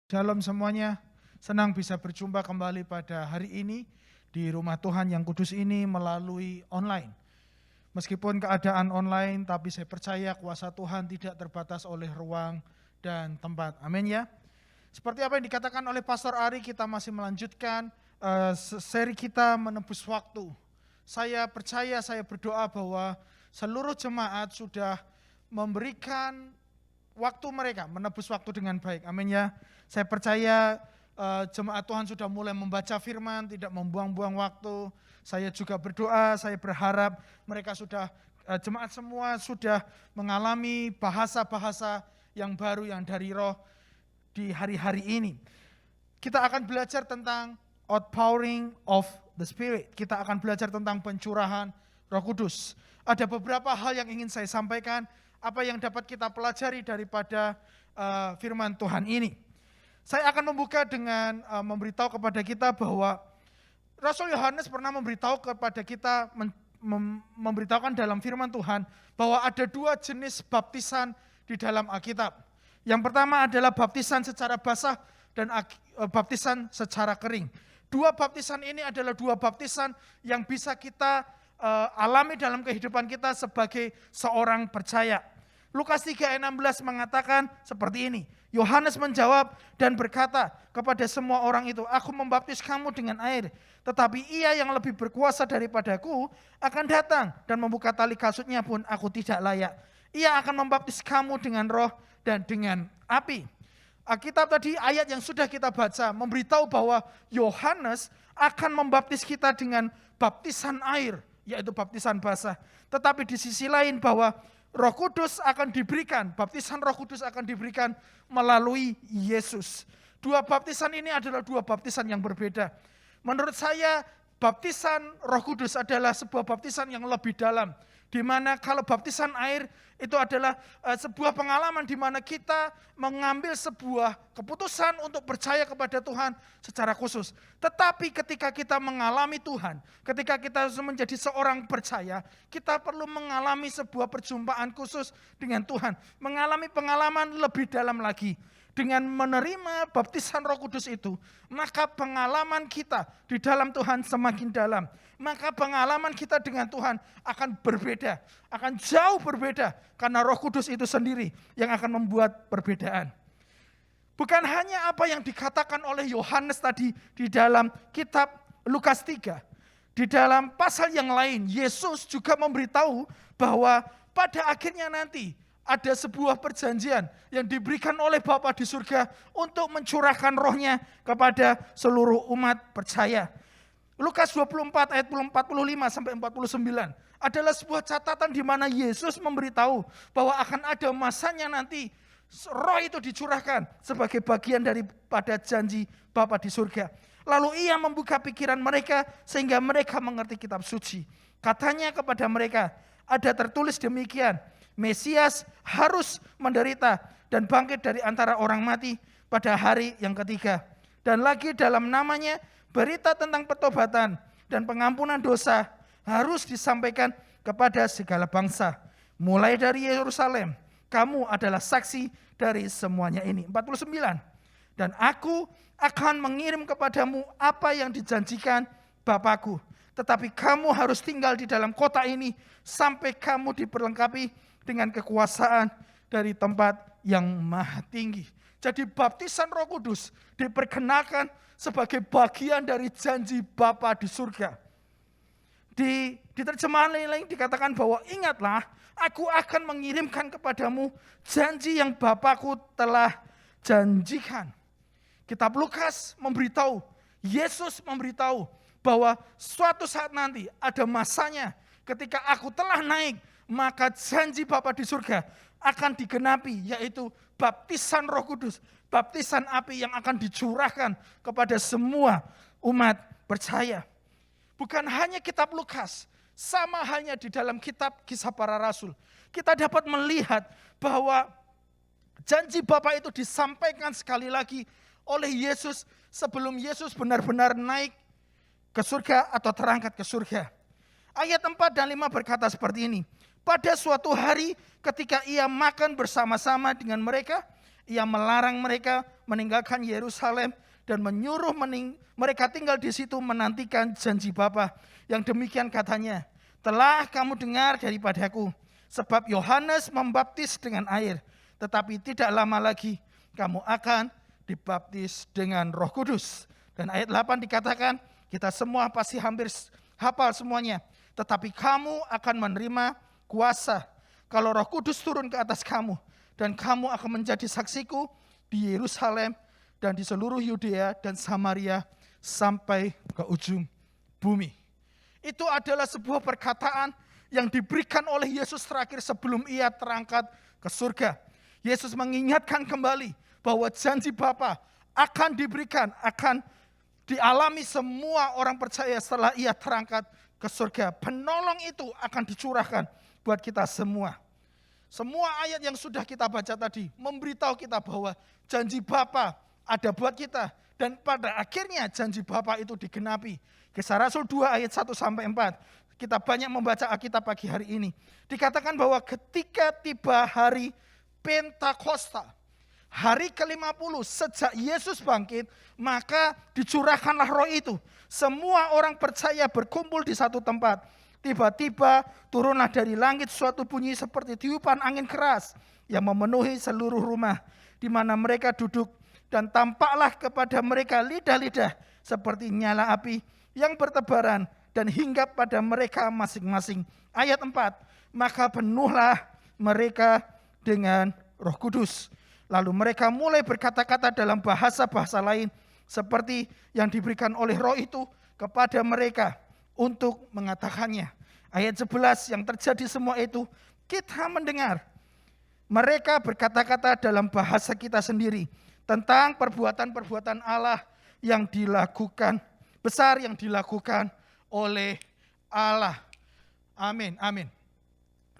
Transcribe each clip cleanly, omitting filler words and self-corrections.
Shalom semuanya, senang bisa berjumpa kembali pada hari ini di rumah Tuhan yang kudus ini melalui online. Meskipun keadaan online, tapi saya percaya kuasa Tuhan tidak terbatas oleh ruang dan tempat. Amin ya. Seperti apa yang dikatakan oleh Pastor Ari, kita masih melanjutkan seri kita menembus waktu. Saya percaya, saya berdoa bahwa seluruh jemaat sudah memberikan waktu mereka, menebus waktu dengan baik. Amin ya. Saya percaya jemaat Tuhan sudah mulai membaca firman, tidak membuang-buang waktu. Saya juga berdoa, saya berharap mereka sudah, jemaat semua sudah mengalami bahasa-bahasa yang baru yang dari Roh di hari-hari ini. Kita akan belajar tentang outpouring of the Spirit. Kita akan belajar tentang pencurahan Roh Kudus. Ada beberapa hal yang ingin saya sampaikan, apa yang dapat kita pelajari daripada firman Tuhan ini. Saya akan membuka dengan memberitahu kepada kita bahwa Rasul Yohanes pernah memberitahu kepada kita, memberitahukan dalam firman Tuhan bahwa ada dua jenis baptisan di dalam Alkitab. Yang pertama adalah baptisan secara basah dan baptisan secara kering. Dua baptisan ini adalah dua baptisan yang bisa kita alami dalam kehidupan kita sebagai seorang percaya. Lukas 3 ayat 16 mengatakan seperti ini. Yohanes menjawab dan berkata kepada semua orang itu, aku membaptis kamu dengan air, tetapi ia yang lebih berkuasa daripadaku akan datang dan membuka tali kasutnya pun aku tidak layak. Ia akan membaptis kamu dengan roh dan dengan api. Alkitab tadi ayat yang sudah kita baca memberitahu bahwa Yohanes akan membaptis kita dengan baptisan air, yaitu baptisan basah. Tetapi di sisi lain bahwa Roh Kudus akan diberikan, baptisan Roh Kudus akan diberikan melalui Yesus. Dua baptisan ini adalah dua baptisan yang berbeda. Menurut saya, baptisan Roh Kudus adalah sebuah baptisan yang lebih dalam. Di mana kalau baptisan air itu adalah sebuah pengalaman di mana kita mengambil sebuah keputusan untuk percaya kepada Tuhan secara khusus. Tetapi ketika kita mengalami Tuhan, ketika kita menjadi seorang percaya, kita perlu mengalami sebuah perjumpaan khusus dengan Tuhan. Mengalami pengalaman lebih dalam lagi. Dengan menerima baptisan Roh Kudus itu, maka pengalaman kita di dalam Tuhan semakin dalam. Maka pengalaman kita dengan Tuhan akan berbeda, akan jauh berbeda. Karena Roh Kudus itu sendiri yang akan membuat perbedaan. Bukan hanya apa yang dikatakan oleh Yohanes tadi di dalam kitab Lukas 3. Di dalam pasal yang lain, Yesus juga memberitahu bahwa pada akhirnya nanti ada sebuah perjanjian yang diberikan oleh Bapa di surga untuk mencurahkan rohnya kepada seluruh umat percaya. Lukas 24 ayat 45 sampai 49 adalah sebuah catatan di mana Yesus memberitahu bahwa akan ada masanya nanti roh itu dicurahkan sebagai bagian daripada janji Bapa di surga. Lalu ia membuka pikiran mereka sehingga mereka mengerti kitab suci. Katanya kepada mereka, ada tertulis demikian, Mesias harus menderita dan bangkit dari antara orang mati pada hari yang ketiga. Dan lagi dalam namanya berita tentang pertobatan dan pengampunan dosa harus disampaikan kepada segala bangsa. Mulai dari Yerusalem, kamu adalah saksi dari semuanya ini. 49. Dan aku akan mengirim kepadamu apa yang dijanjikan Bapakku. Tetapi kamu harus tinggal di dalam kota ini sampai kamu diperlengkapi dengan kekuasaan dari tempat yang maha tinggi. Jadi baptisan Roh Kudus diperkenakan sebagai bagian dari janji Bapa di surga. Di terjemahan lain dikatakan bahwa ingatlah, aku akan mengirimkan kepadamu janji yang Bapakku telah janjikan. Kitab Lukas memberitahu, Yesus memberitahu bahwa suatu saat nanti ada masanya ketika aku telah naik, maka janji Bapa di surga akan digenapi, yaitu baptisan Roh Kudus, baptisan api yang akan dicurahkan kepada semua umat percaya. Bukan hanya kitab Lukas, sama halnya di dalam kitab Kisah Para Rasul. Kita dapat melihat bahwa janji Bapa itu disampaikan sekali lagi oleh Yesus sebelum Yesus benar-benar naik ke surga atau terangkat ke surga. Ayat 4 dan 5 berkata seperti ini. Pada suatu hari ketika ia makan bersama-sama dengan mereka, Ia melarang mereka meninggalkan Yerusalem dan menyuruh mereka tinggal di situ menantikan janji Bapa. Yang demikian katanya, telah kamu dengar daripadaku, sebab Yohanes membaptis dengan air, tetapi tidak lama lagi kamu akan dibaptis dengan Roh Kudus. Dan ayat 8 dikatakan, kita semua pasti hampir hafal semuanya. Tetapi kamu akan menerima kuasa kalau Roh Kudus turun ke atas kamu, dan kamu akan menjadi saksiku di Yerusalem dan di seluruh Yudea dan Samaria sampai ke ujung bumi. Itu adalah sebuah perkataan yang diberikan oleh Yesus terakhir sebelum ia terangkat ke surga. Yesus mengingatkan kembali bahwa janji Bapa akan diberikan, akan dialami semua orang percaya setelah ia terangkat ke surga. Penolong itu akan dicurahkan buat kita semua. Semua ayat yang sudah kita baca tadi memberitahu kita bahwa janji Bapa ada buat kita. Dan pada akhirnya janji Bapa itu digenapi. Kisah Rasul 2 ayat 1 sampai 4. Kita banyak membaca Alkitab pagi hari ini. Dikatakan bahwa ketika tiba hari Pentakosta, hari ke-50 sejak Yesus bangkit, maka dicurahkanlah Roh itu. Semua orang percaya berkumpul di satu tempat. Tiba-tiba turunlah dari langit suatu bunyi seperti tiupan angin keras yang memenuhi seluruh rumah di mana mereka duduk. Dan tampaklah kepada mereka lidah-lidah seperti nyala api yang bertebaran dan hinggap pada mereka masing-masing. Ayat 4, maka penuhlah mereka dengan Roh Kudus. Lalu mereka mulai berkata-kata dalam bahasa-bahasa lain seperti yang diberikan oleh Roh itu kepada mereka untuk mengatakannya. Ayat 11, yang terjadi semua itu kita mendengar mereka berkata-kata dalam bahasa kita sendiri tentang perbuatan-perbuatan Allah yang dilakukan, besar yang dilakukan oleh Allah. Amin, amin.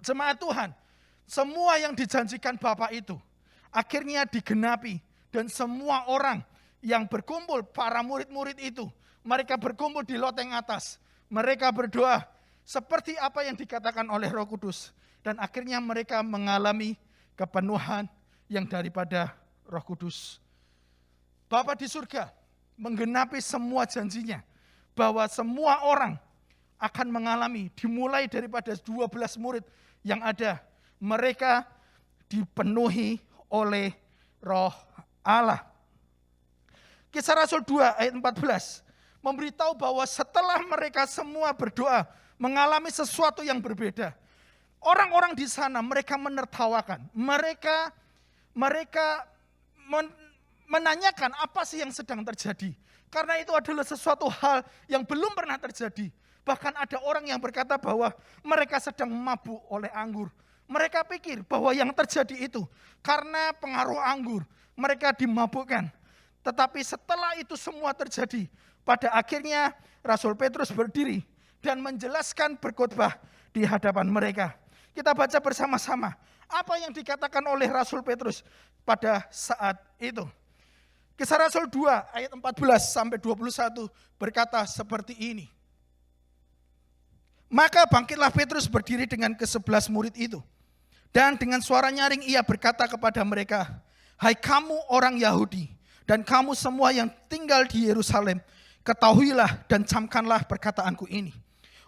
Jemaat Tuhan, semua yang dijanjikan Bapa itu akhirnya digenapi. Dan semua orang yang berkumpul, para murid-murid itu, mereka berkumpul di loteng atas. Mereka berdoa seperti apa yang dikatakan oleh Roh Kudus. Dan akhirnya mereka mengalami kepenuhan yang daripada Roh Kudus. Bapa di surga menggenapi semua janjinya bahwa semua orang akan mengalami, dimulai daripada 12 murid yang ada, mereka dipenuhi oleh Roh Allah. Kisah Rasul 2 ayat 14 memberitahu bahwa setelah mereka semua berdoa mengalami sesuatu yang berbeda. Orang-orang di sana mereka menertawakan, mereka menanyakan apa sih yang sedang terjadi. Karena itu adalah sesuatu hal yang belum pernah terjadi. Bahkan ada orang yang berkata bahwa mereka sedang mabuk oleh anggur. Mereka pikir bahwa yang terjadi itu karena pengaruh anggur. Mereka dimabukkan. Tetapi setelah itu semua terjadi, pada akhirnya Rasul Petrus berdiri dan menjelaskan berkhotbah di hadapan mereka. Kita baca bersama-sama apa yang dikatakan oleh Rasul Petrus pada saat itu. Kisah Rasul 2 ayat 14 sampai 21 berkata seperti ini. Maka bangkitlah Petrus berdiri dengan ke-11 murid itu. Dan dengan suara nyaring ia berkata kepada mereka, hai kamu orang Yahudi dan kamu semua yang tinggal di Yerusalem, ketahuilah dan camkanlah perkataanku ini.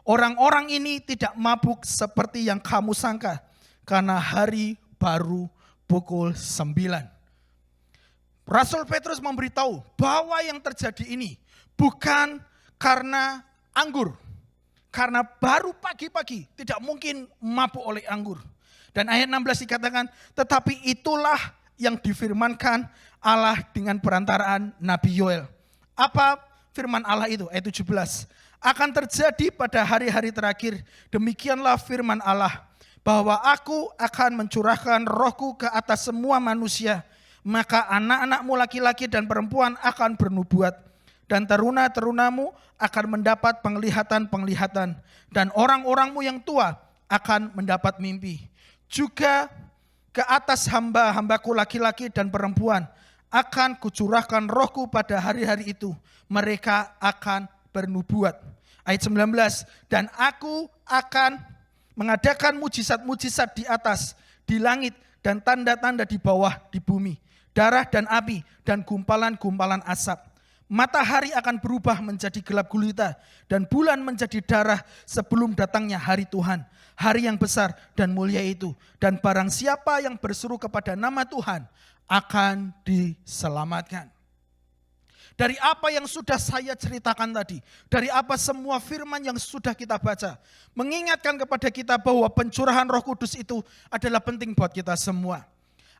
Orang-orang ini tidak mabuk seperti yang kamu sangka, karena hari baru pukul 9. Rasul Petrus memberitahu bahwa yang terjadi ini bukan karena anggur. Karena baru pagi-pagi tidak mungkin mabuk oleh anggur. Dan ayat 16 dikatakan, tetapi itulah yang difirmankan Allah dengan perantaraan Nabi Yoel. Apa firman Allah itu? Ayat 17. Akan terjadi pada hari-hari terakhir, demikianlah firman Allah, bahwa aku akan mencurahkan rohku ke atas semua manusia, maka anak-anakmu laki-laki dan perempuan akan bernubuat, dan teruna-terunamu akan mendapat penglihatan-penglihatan, dan orang-orangmu yang tua akan mendapat mimpi. Juga ke atas hamba-hambaku laki-laki dan perempuan akan kucurahkan rohku pada hari-hari itu, mereka akan bernubuat. Ayat 19, dan aku akan mengadakan mujizat-mujizat di atas, di langit, dan tanda-tanda di bawah, di bumi. darah dan api, dan gumpalan-gumpalan asap. Matahari akan berubah menjadi gelap gulita, dan bulan menjadi darah sebelum datangnya hari Tuhan, hari yang besar dan mulia itu. Dan barang siapa yang berseru kepada nama Tuhan akan diselamatkan. Dari apa yang sudah saya ceritakan tadi, dari apa semua firman yang sudah kita baca, mengingatkan kepada kita bahwa pencurahan Roh Kudus itu adalah penting buat kita semua.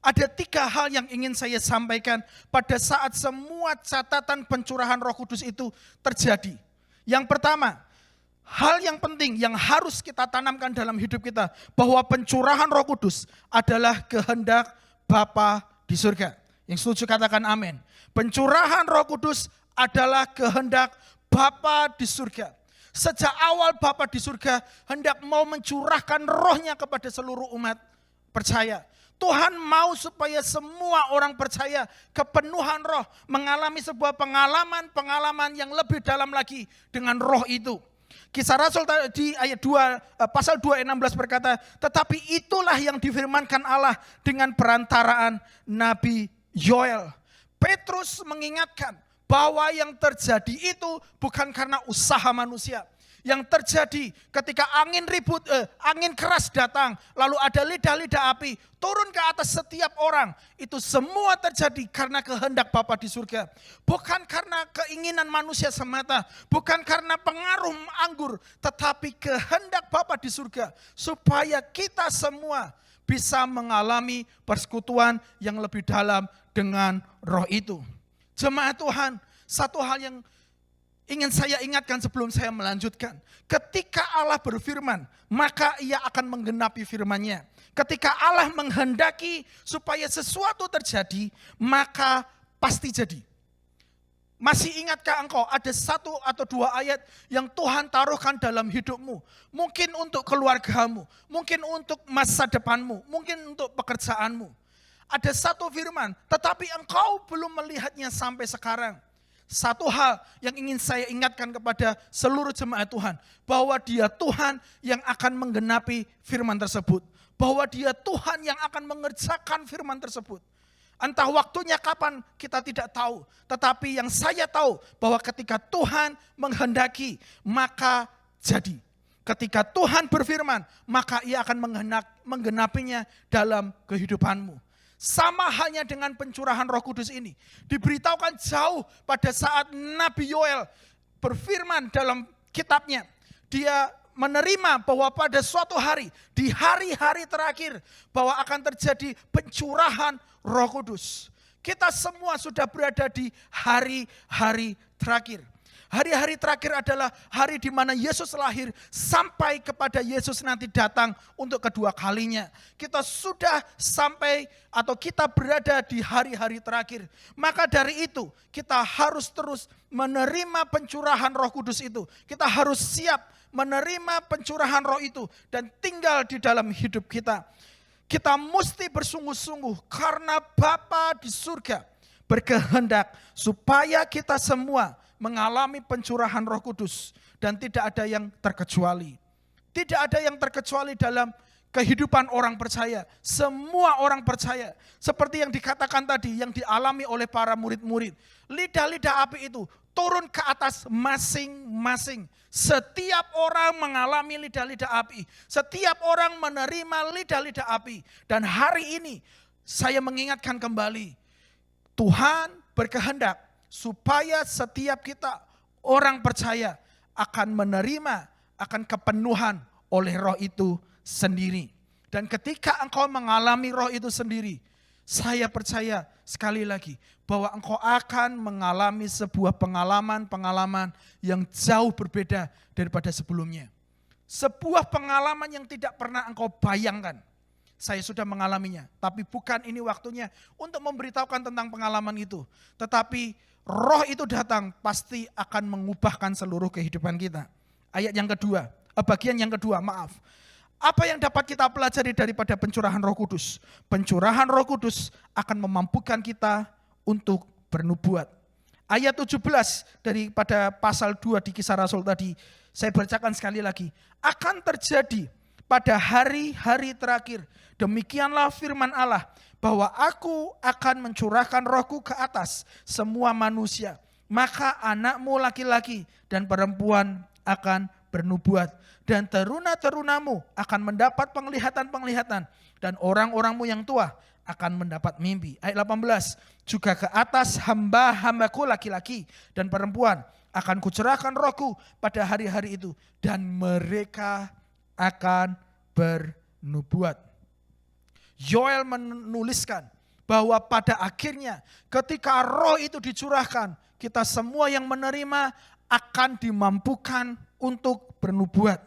Ada 3 hal yang ingin saya sampaikan pada saat semua catatan pencurahan Roh Kudus itu terjadi. Yang pertama, hal yang penting yang harus kita tanamkan dalam hidup kita, bahwa pencurahan Roh Kudus adalah kehendak Bapa di surga. Yang setuju katakan amin. Pencurahan Roh Kudus adalah kehendak Bapa di surga. Sejak awal Bapa di surga hendak mau mencurahkan rohnya kepada seluruh umat percaya. Tuhan mau supaya semua orang percaya kepenuhan roh, mengalami sebuah pengalaman yang lebih dalam lagi dengan roh itu. Kisah Rasul di ayat 2, pasal 2 ayat 16 berkata, tetapi itulah yang difirmankan Allah dengan perantaraan Nabi Yoel. Petrus mengingatkan bahwa yang terjadi itu bukan karena usaha manusia. Yang terjadi ketika angin keras datang, lalu ada lidah-lidah api turun ke atas setiap orang, itu semua terjadi karena kehendak Bapa di surga. Bukan karena keinginan manusia semata, bukan karena pengaruh anggur, tetapi kehendak Bapa di surga supaya kita semua bisa mengalami persekutuan yang lebih dalam dengan roh itu. Jemaat Tuhan, satu hal yang ingin saya ingatkan sebelum saya melanjutkan. Ketika Allah berfirman, maka ia akan menggenapi firman-Nya. Ketika Allah menghendaki supaya sesuatu terjadi, maka pasti jadi. Masih ingatkah engkau ada 1 atau 2 ayat yang Tuhan taruhkan dalam hidupmu? Mungkin untuk keluargamu, mungkin untuk masa depanmu, mungkin untuk pekerjaanmu. Ada 1 firman, tetapi engkau belum melihatnya sampai sekarang. Satu hal yang ingin saya ingatkan kepada seluruh jemaat Tuhan, bahwa Dia Tuhan yang akan menggenapi firman tersebut. Bahwa Dia Tuhan yang akan mengerjakan firman tersebut. Entah waktunya kapan kita tidak tahu, tetapi yang saya tahu bahwa ketika Tuhan menghendaki, maka jadi. Ketika Tuhan berfirman, maka Ia akan menggenapinya dalam kehidupanmu. Sama halnya dengan pencurahan Roh Kudus ini. Diberitahukan jauh pada saat Nabi Yoel berfirman dalam kitabnya. Dia menerima bahwa pada suatu hari, di hari-hari terakhir, bahwa akan terjadi pencurahan Roh Kudus. Kita semua sudah berada di hari-hari terakhir. Hari-hari terakhir adalah hari di mana Yesus lahir sampai kepada Yesus nanti datang untuk kedua kalinya. Kita sudah sampai atau kita berada di hari-hari terakhir. Maka dari itu kita harus terus menerima pencurahan Roh Kudus itu. Kita harus siap menerima pencurahan Roh itu dan tinggal di dalam hidup kita. Kita mesti bersungguh-sungguh karena Bapa di surga berkehendak supaya kita semua mengalami pencurahan Roh Kudus dan tidak ada yang terkecuali. Tidak ada yang terkecuali dalam kehidupan orang percaya. Semua orang percaya. Seperti yang dikatakan tadi, yang dialami oleh para murid-murid. Lidah-lidah api itu turun ke atas masing-masing. Setiap orang mengalami lidah-lidah api. Setiap orang menerima lidah-lidah api. Dan hari ini saya mengingatkan kembali, Tuhan berkehendak supaya setiap kita orang percaya akan menerima akan kepenuhan oleh roh itu sendiri. Dan ketika engkau mengalami roh itu sendiri, saya percaya sekali lagi bahwa engkau akan mengalami sebuah pengalaman-pengalaman yang jauh berbeda daripada sebelumnya. Sebuah pengalaman yang tidak pernah engkau bayangkan. Saya sudah mengalaminya, tapi bukan ini waktunya untuk memberitahukan tentang pengalaman itu. Tetapi roh itu datang pasti akan mengubahkan seluruh kehidupan kita. Ayat yang kedua, bagian yang kedua, maaf. Apa yang dapat kita pelajari daripada pencurahan Roh Kudus? Pencurahan Roh Kudus akan memampukan kita untuk bernubuat. Ayat 17 daripada pasal 2 di Kisah Rasul tadi, saya bacakan sekali lagi. Akan terjadi pada hari-hari terakhir. Demikianlah firman Allah, bahwa aku akan mencurahkan rohku ke atas semua manusia. Maka anakmu laki-laki dan perempuan akan bernubuat. Dan teruna-terunamu akan mendapat penglihatan-penglihatan. Dan orang-orangmu yang tua akan mendapat mimpi. Ayat 18, juga ke atas hamba-hambaku laki-laki dan perempuan akan kucerahkan rohku pada hari-hari itu. Dan mereka akan bernubuat. Yoel menuliskan bahwa pada akhirnya ketika roh itu dicurahkan, kita semua yang menerima akan dimampukan untuk bernubuat.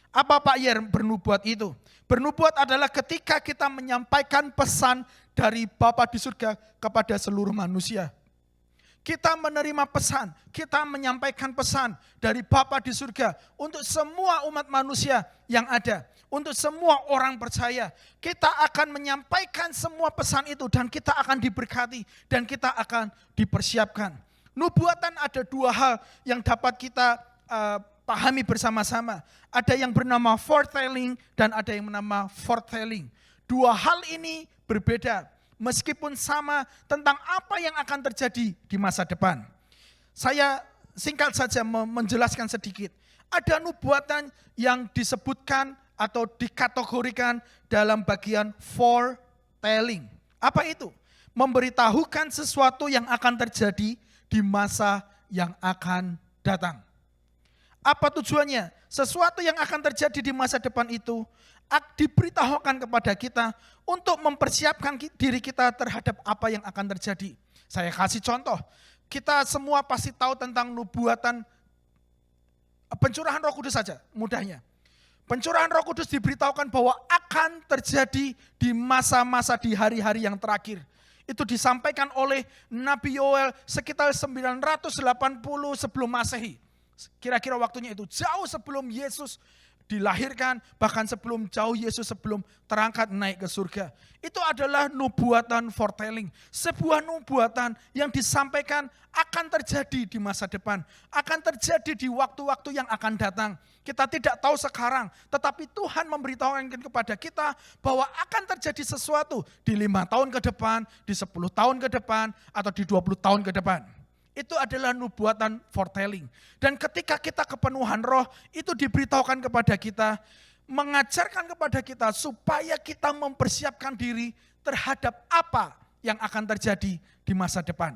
Apa Pak Yer bernubuat itu? Bernubuat adalah ketika kita menyampaikan pesan dari Bapa di surga kepada seluruh manusia. Kita menerima pesan, kita menyampaikan pesan dari Bapa di surga untuk semua umat manusia yang ada. Untuk semua orang percaya, kita akan menyampaikan semua pesan itu dan kita akan diberkati dan kita akan dipersiapkan. Nubuatan ada dua hal yang dapat kita pahami bersama-sama. Ada yang bernama foretelling dan ada yang bernama foretelling. Dua hal ini berbeda meskipun sama tentang apa yang akan terjadi di masa depan. Saya singkat saja menjelaskan sedikit. Ada nubuatan yang disebutkan atau dikategorikan dalam bagian foretelling. Apa itu? Memberitahukan sesuatu yang akan terjadi di masa yang akan datang. Apa tujuannya? Sesuatu yang akan terjadi di masa depan itu diberitahukan kepada kita untuk mempersiapkan diri kita terhadap apa yang akan terjadi. Saya kasih contoh. Kita semua pasti tahu tentang nubuatan pencurahan Roh Kudus saja, mudahnya. Pencurahan Roh Kudus diberitahukan bahwa akan terjadi di masa-masa di hari-hari yang terakhir. Itu disampaikan oleh Nabi Yoel sekitar 980 sebelum Masehi. Kira-kira waktunya itu jauh sebelum Yesus dilahirkan, bahkan jauh Yesus sebelum terangkat naik ke surga. Itu adalah nubuatan foretelling. Sebuah nubuatan yang disampaikan akan terjadi di masa depan. Akan terjadi di waktu-waktu yang akan datang. Kita tidak tahu sekarang, tetapi Tuhan memberitahukan kepada kita bahwa akan terjadi sesuatu di 5 tahun ke depan, di 10 tahun ke depan, atau di 20 tahun ke depan. Itu adalah nubuatan foretelling. Dan ketika kita kepenuhan roh, itu diberitahukan kepada kita, mengajarkan kepada kita supaya kita mempersiapkan diri terhadap apa yang akan terjadi di masa depan.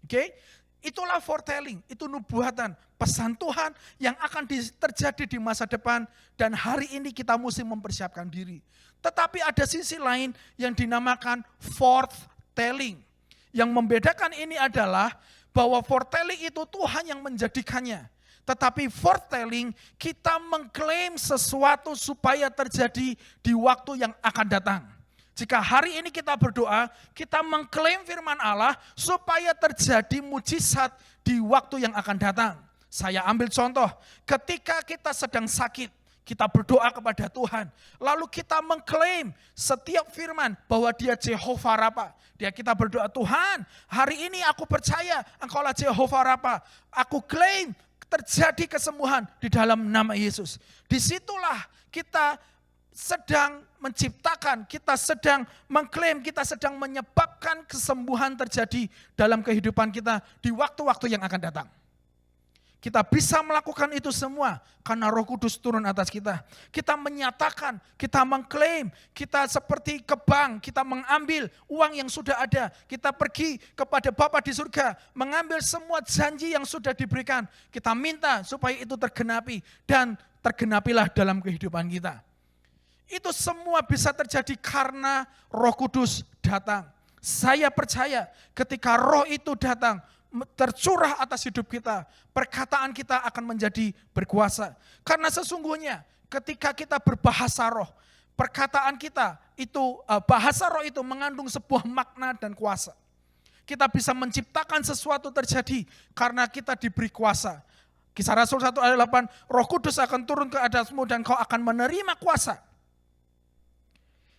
Oke? Itulah foretelling, itu nubuatan, pesan Tuhan yang akan terjadi di masa depan dan hari ini kita mesti mempersiapkan diri. Tetapi ada sisi lain yang dinamakan foretelling. Yang membedakan ini adalah bahwa foretelling itu Tuhan yang menjadikannya. Tetapi foretelling kita mengklaim sesuatu supaya terjadi di waktu yang akan datang. Jika hari ini kita berdoa, kita mengklaim firman Allah supaya terjadi mujizat di waktu yang akan datang. Saya ambil contoh, ketika kita sedang sakit, kita berdoa kepada Tuhan. Lalu kita mengklaim setiap firman bahwa dia Jehovah Rafa. Kita berdoa, Tuhan hari ini aku percaya Engkaulah Jehovah Rafa. Aku klaim terjadi kesembuhan di dalam nama Yesus. Disitulah kita sedang menciptakan, kita sedang mengklaim, kita sedang menyebabkan kesembuhan terjadi dalam kehidupan kita di waktu-waktu yang akan datang. Kita bisa melakukan itu semua karena Roh Kudus turun atas kita. Kita menyatakan, kita mengklaim, kita seperti ke bank, kita mengambil uang yang sudah ada. Kita pergi kepada Bapa di surga, mengambil semua janji yang sudah diberikan. Kita minta supaya itu tergenapi dan tergenapilah dalam kehidupan kita. Itu semua bisa terjadi karena Roh Kudus datang. Saya percaya ketika Roh itu datang, tercurah atas hidup kita, perkataan kita akan menjadi berkuasa. Karena sesungguhnya ketika kita berbahasa roh, perkataan kita itu, bahasa roh itu mengandung sebuah makna dan kuasa. Kita bisa menciptakan sesuatu terjadi karena kita diberi kuasa. Kisah Rasul 1 ayat 8, Roh Kudus akan turun ke atasmu dan kau akan menerima kuasa.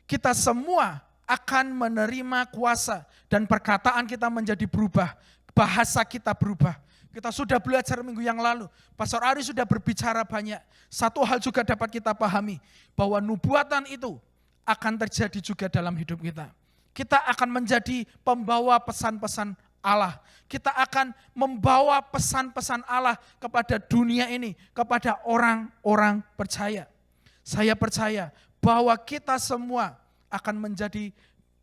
Kita semua akan menerima kuasa dan perkataan kita menjadi berubah. Bahasa kita berubah. Kita sudah belajar minggu yang lalu. Pastor Ari sudah berbicara banyak. Satu hal juga dapat kita pahami. Bahwa nubuatan itu akan terjadi juga dalam hidup kita. Kita akan menjadi pembawa pesan-pesan Allah. Kita akan membawa pesan-pesan Allah kepada dunia ini. Kepada orang-orang percaya. Saya percaya bahwa kita semua akan menjadi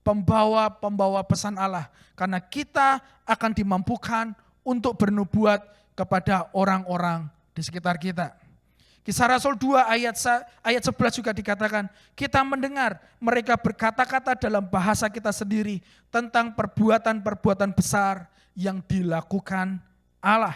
pembawa-pembawa pesan Allah. Karena kita akan dimampukan untuk bernubuat kepada orang-orang di sekitar kita. Kisah Rasul 2 ayat 11 juga dikatakan, kita mendengar mereka berkata-kata dalam bahasa kita sendiri tentang perbuatan-perbuatan besar yang dilakukan Allah.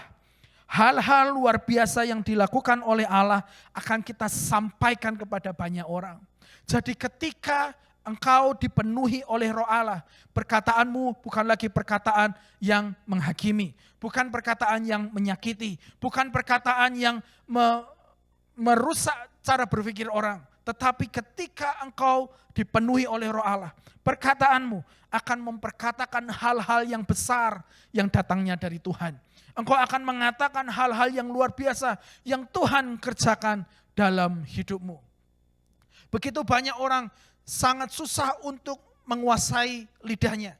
Hal-hal luar biasa yang dilakukan oleh Allah akan kita sampaikan kepada banyak orang. Jadi ketika engkau dipenuhi oleh Roh Allah, perkataanmu bukan lagi perkataan yang menghakimi, bukan perkataan yang menyakiti, bukan perkataan yang merusak cara berpikir orang. Tetapi ketika engkau dipenuhi oleh Roh Allah, perkataanmu akan memperkatakan hal-hal yang besar yang datangnya dari Tuhan. Engkau akan mengatakan hal-hal yang luar biasa yang Tuhan kerjakan dalam hidupmu. Begitu banyak orang sangat susah untuk menguasai lidahnya,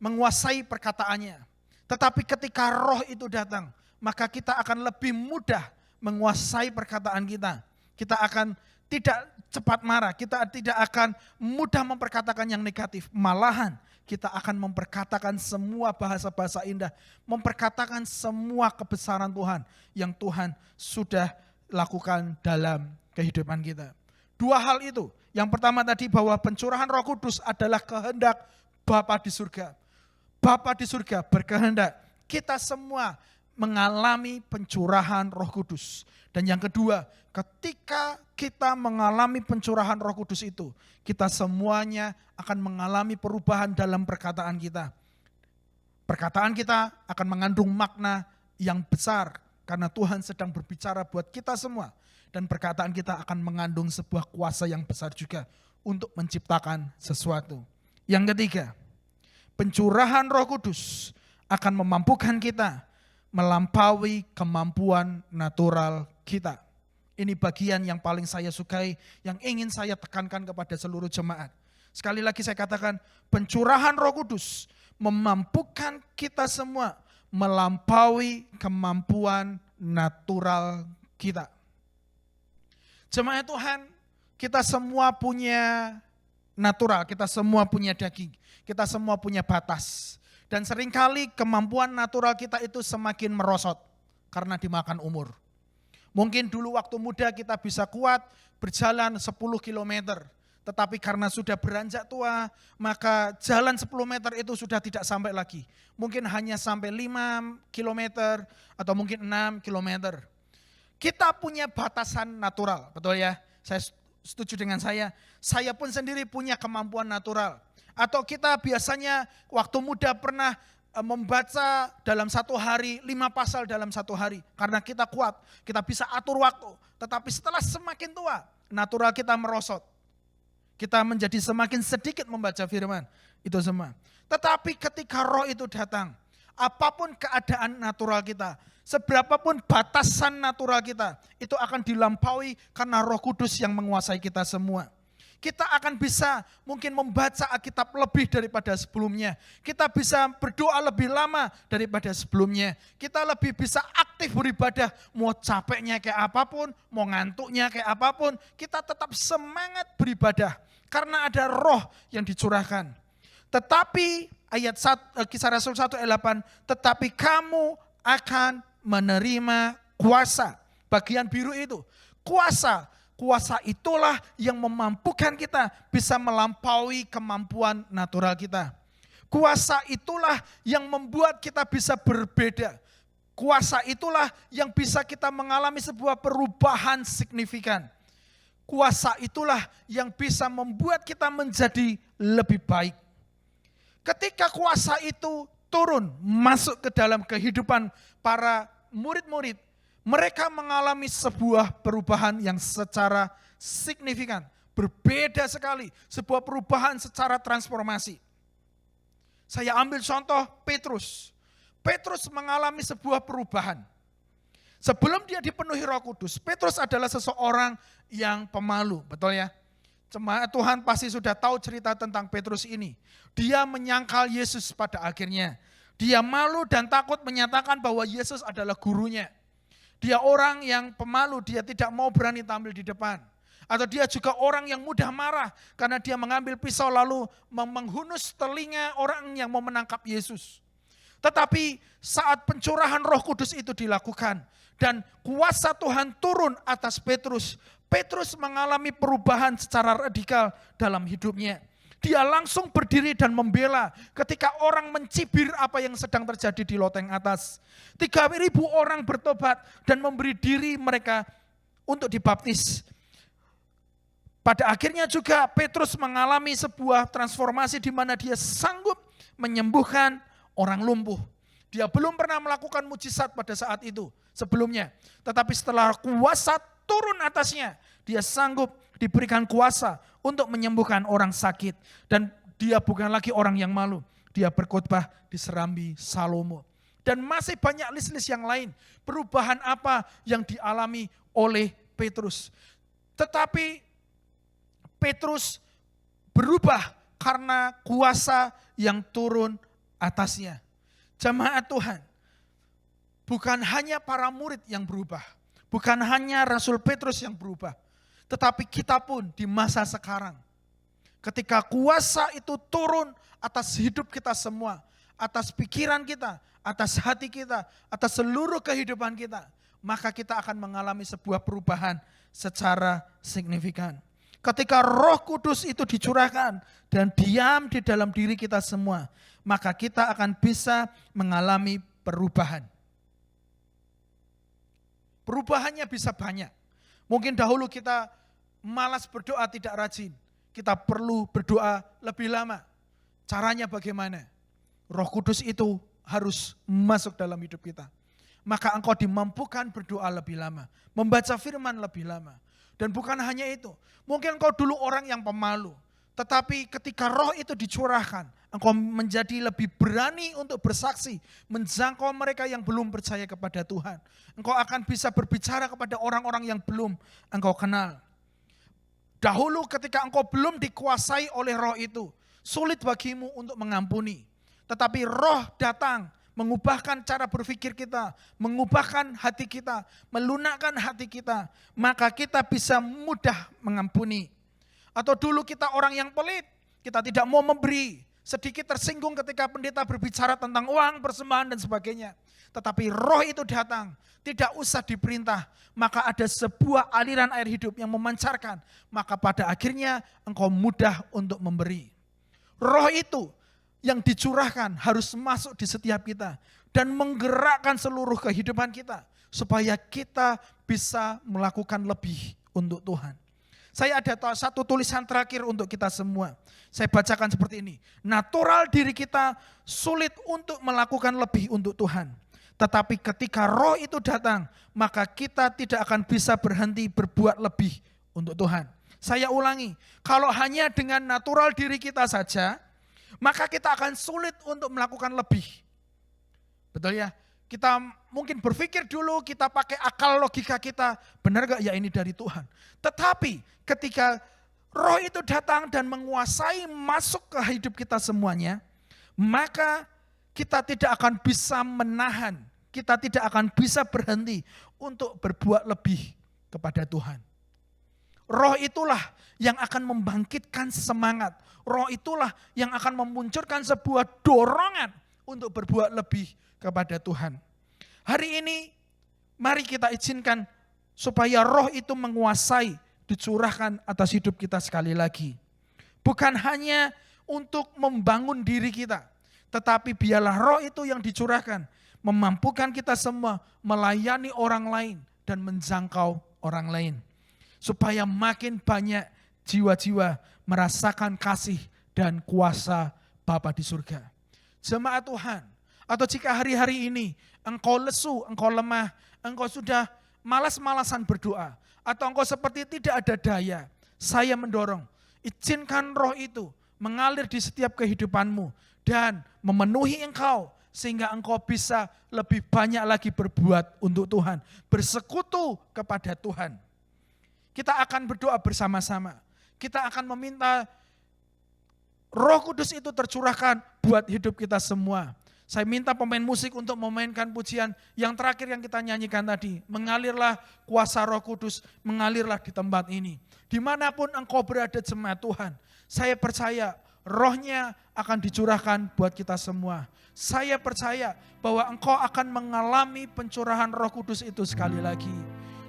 menguasai perkataannya. Tetapi ketika Roh itu datang, maka kita akan lebih mudah menguasai perkataan kita. Kita akan tidak cepat marah, kita tidak akan mudah memperkatakan yang negatif. Malahan kita akan memperkatakan semua bahasa-bahasa indah, memperkatakan semua kebesaran Tuhan yang Tuhan sudah lakukan dalam kehidupan kita. Dua hal itu. Yang pertama tadi bahwa pencurahan Roh Kudus adalah kehendak Bapa di surga. Bapa di surga berkehendak kita semua mengalami pencurahan Roh Kudus. Dan yang kedua, ketika kita mengalami pencurahan Roh Kudus itu, kita semuanya akan mengalami perubahan dalam perkataan kita. Perkataan kita akan mengandung makna yang besar karena Tuhan sedang berbicara buat kita semua. Dan perkataan kita akan mengandung sebuah kuasa yang besar juga untuk menciptakan sesuatu. Yang ketiga, pencurahan Roh Kudus akan memampukan kita melampaui kemampuan natural kita. Ini bagian yang paling saya sukai, yang ingin saya tekankan kepada seluruh jemaat. Sekali lagi saya katakan, pencurahan Roh Kudus memampukan kita semua melampaui kemampuan natural kita. Jemaat Tuhan, kita semua punya natural, kita semua punya daging, kita semua punya batas. Dan seringkali kemampuan natural kita itu semakin merosot karena dimakan umur. Mungkin dulu waktu muda kita bisa kuat berjalan 10 kilometer. Tetapi karena sudah beranjak tua, maka jalan 10 meter itu sudah tidak sampai lagi. Mungkin hanya sampai 5 kilometer atau mungkin 6 kilometer. Kita punya batasan natural, betul ya? Saya setuju dengan saya pun sendiri punya kemampuan natural. Atau kita biasanya waktu muda pernah membaca dalam satu hari 5 pasal dalam satu hari. Karena kita kuat, kita bisa atur waktu. Tetapi setelah semakin tua, natural kita merosot. Kita menjadi semakin sedikit membaca firman, itu semua. Tetapi ketika Roh itu datang, apapun keadaan natural kita, seberapapun batasan natural kita, itu akan dilampaui karena Roh Kudus yang menguasai kita semua. Kita akan bisa mungkin membaca Alkitab lebih daripada sebelumnya. Kita bisa berdoa lebih lama daripada sebelumnya. Kita lebih bisa aktif beribadah. Mau capeknya kayak apapun, mau ngantuknya kayak apapun, kita tetap semangat beribadah. Karena ada Roh yang dicurahkan. Tetapi ayat Kisah Rasul 1 ayat 8, tetapi kamu akan menerima kuasa. Bagian biru itu, kuasa. Kuasa itulah yang memampukan kita bisa melampaui kemampuan natural kita. Kuasa itulah yang membuat kita bisa berbeda. Kuasa itulah yang bisa kita mengalami sebuah perubahan signifikan. Kuasa itulah yang bisa membuat kita menjadi lebih baik. Ketika kuasa itu turun masuk ke dalam kehidupan para murid-murid, mereka mengalami sebuah perubahan yang secara signifikan, berbeda sekali, sebuah perubahan secara transformasi. Saya ambil contoh Petrus. Petrus mengalami sebuah perubahan. Sebelum dia dipenuhi Roh Kudus, Petrus adalah seseorang yang pemalu, betul ya? Jemaat Tuhan pasti sudah tahu cerita tentang Petrus ini. Dia menyangkal Yesus pada akhirnya. Dia malu dan takut menyatakan bahwa Yesus adalah gurunya. Dia orang yang pemalu, dia tidak mau berani tampil di depan. Atau dia juga orang yang mudah marah karena dia mengambil pisau lalu menghunus telinga orang yang mau menangkap Yesus. Tetapi saat pencurahan Roh Kudus itu dilakukan dan kuasa Tuhan turun atas Petrus, Petrus mengalami perubahan secara radikal dalam hidupnya. Dia langsung berdiri dan membela ketika orang mencibir apa yang sedang terjadi di loteng atas. 3.000 orang bertobat dan memberi diri mereka untuk dibaptis. Pada akhirnya juga Petrus mengalami sebuah transformasi di mana dia sanggup menyembuhkan orang lumpuh. Dia belum pernah melakukan mujizat pada saat itu sebelumnya. Tetapi setelah kuasa turun atasnya, dia sanggup diberikan kuasa untuk menyembuhkan orang sakit. Dan dia bukan lagi orang yang malu. Dia berkhotbah di Serambi Salomo. Dan masih banyak list-list yang lain. Perubahan apa yang dialami oleh Petrus. Tetapi Petrus berubah karena kuasa yang turun atasnya. Jemaat Tuhan, bukan hanya para murid yang berubah. Bukan hanya Rasul Petrus yang berubah. Tetapi kita pun di masa sekarang. Ketika kuasa itu turun atas hidup kita semua. Atas pikiran kita, atas hati kita, atas seluruh kehidupan kita. Maka kita akan mengalami sebuah perubahan secara signifikan. Ketika Roh Kudus itu dicurahkan dan diam di dalam diri kita semua, maka kita akan bisa mengalami perubahan. Perubahannya bisa banyak. Mungkin dahulu kita malas berdoa, tidak rajin. Kita perlu berdoa lebih lama. Caranya bagaimana? Roh Kudus itu harus masuk dalam hidup kita. Maka engkau dimampukan berdoa lebih lama, membaca firman lebih lama. Dan bukan hanya itu, mungkin engkau dulu orang yang pemalu, tetapi ketika Roh itu dicurahkan, engkau menjadi lebih berani untuk bersaksi, menjangkau mereka yang belum percaya kepada Tuhan. Engkau akan bisa berbicara kepada orang-orang yang belum engkau kenal. Dahulu ketika engkau belum dikuasai oleh Roh itu, sulit bagimu untuk mengampuni. Tetapi Roh datang, mengubahkan cara berpikir kita, mengubahkan hati kita, melunakkan hati kita, maka kita bisa mudah mengampuni. Atau dulu kita orang yang pelit, kita tidak mau memberi, sedikit tersinggung ketika pendeta berbicara tentang uang, persembahan dan sebagainya. Tetapi Roh itu datang, tidak usah diperintah, maka ada sebuah aliran air hidup yang memancarkan, maka pada akhirnya engkau mudah untuk memberi. Roh itu yang dicurahkan harus masuk di setiap kita dan menggerakkan seluruh kehidupan kita supaya kita bisa melakukan lebih untuk Tuhan. Saya ada satu tulisan terakhir untuk kita semua. Saya bacakan seperti ini. Natural diri kita sulit untuk melakukan lebih untuk Tuhan. Tetapi ketika Roh itu datang, maka kita tidak akan bisa berhenti berbuat lebih untuk Tuhan. Saya ulangi, kalau hanya dengan natural diri kita saja, maka kita akan sulit untuk melakukan lebih. Betul ya? Kita mungkin berpikir dulu, kita pakai akal logika kita, benar gak ya ini dari Tuhan. Tetapi ketika Roh itu datang dan menguasai masuk ke hidup kita semuanya, maka kita tidak akan bisa menahan, kita tidak akan bisa berhenti untuk berbuat lebih kepada Tuhan. Roh itulah yang akan membangkitkan semangat. Roh itulah yang akan memunculkan sebuah dorongan untuk berbuat lebih kepada Tuhan. Hari ini mari kita izinkan supaya Roh itu menguasai, dicurahkan atas hidup kita sekali lagi. Bukan hanya untuk membangun diri kita, tetapi biarlah Roh itu yang dicurahkan, memampukan kita semua melayani orang lain dan menjangkau orang lain. Supaya makin banyak jiwa-jiwa merasakan kasih dan kuasa Bapa di surga. Jemaat Tuhan, atau jika hari-hari ini engkau lesu, engkau lemah, engkau sudah malas-malasan berdoa, atau engkau seperti tidak ada daya, saya mendorong, izinkan Roh itu mengalir di setiap kehidupanmu dan memenuhi engkau sehingga engkau bisa lebih banyak lagi berbuat untuk Tuhan, bersekutu kepada Tuhan. Kita akan berdoa bersama-sama. Kita akan meminta Roh Kudus itu tercurahkan buat hidup kita semua. Saya minta pemain musik untuk memainkan pujian yang terakhir yang kita nyanyikan tadi. Mengalirlah kuasa Roh Kudus, mengalirlah di tempat ini. Dimanapun engkau berada jemaat Tuhan, saya percaya Roh-Nya akan dicurahkan buat kita semua. Saya percaya bahwa engkau akan mengalami pencurahan Roh Kudus itu sekali lagi.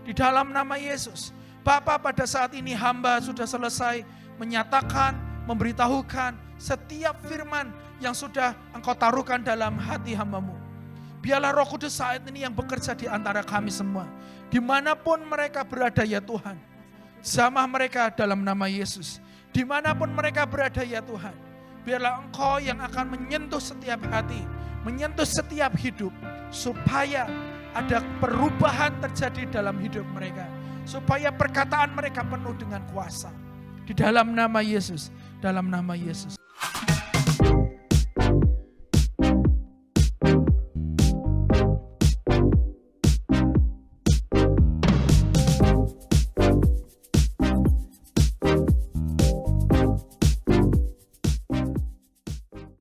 Di dalam nama Yesus, Bapa, pada saat ini hamba sudah selesai menyatakan, memberitahukan setiap firman yang sudah engkau taruhkan dalam hati hamba-Mu. Biarlah Roh Kudus saat ini yang bekerja di antara kami semua. Dimanapun mereka berada ya Tuhan, jamah mereka dalam nama Yesus. Dimanapun mereka berada ya Tuhan, biarlah engkau yang akan menyentuh setiap hati, menyentuh setiap hidup, supaya ada perubahan terjadi dalam hidup mereka, supaya perkataan mereka penuh dengan kuasa. Di dalam nama Yesus, dalam nama Yesus.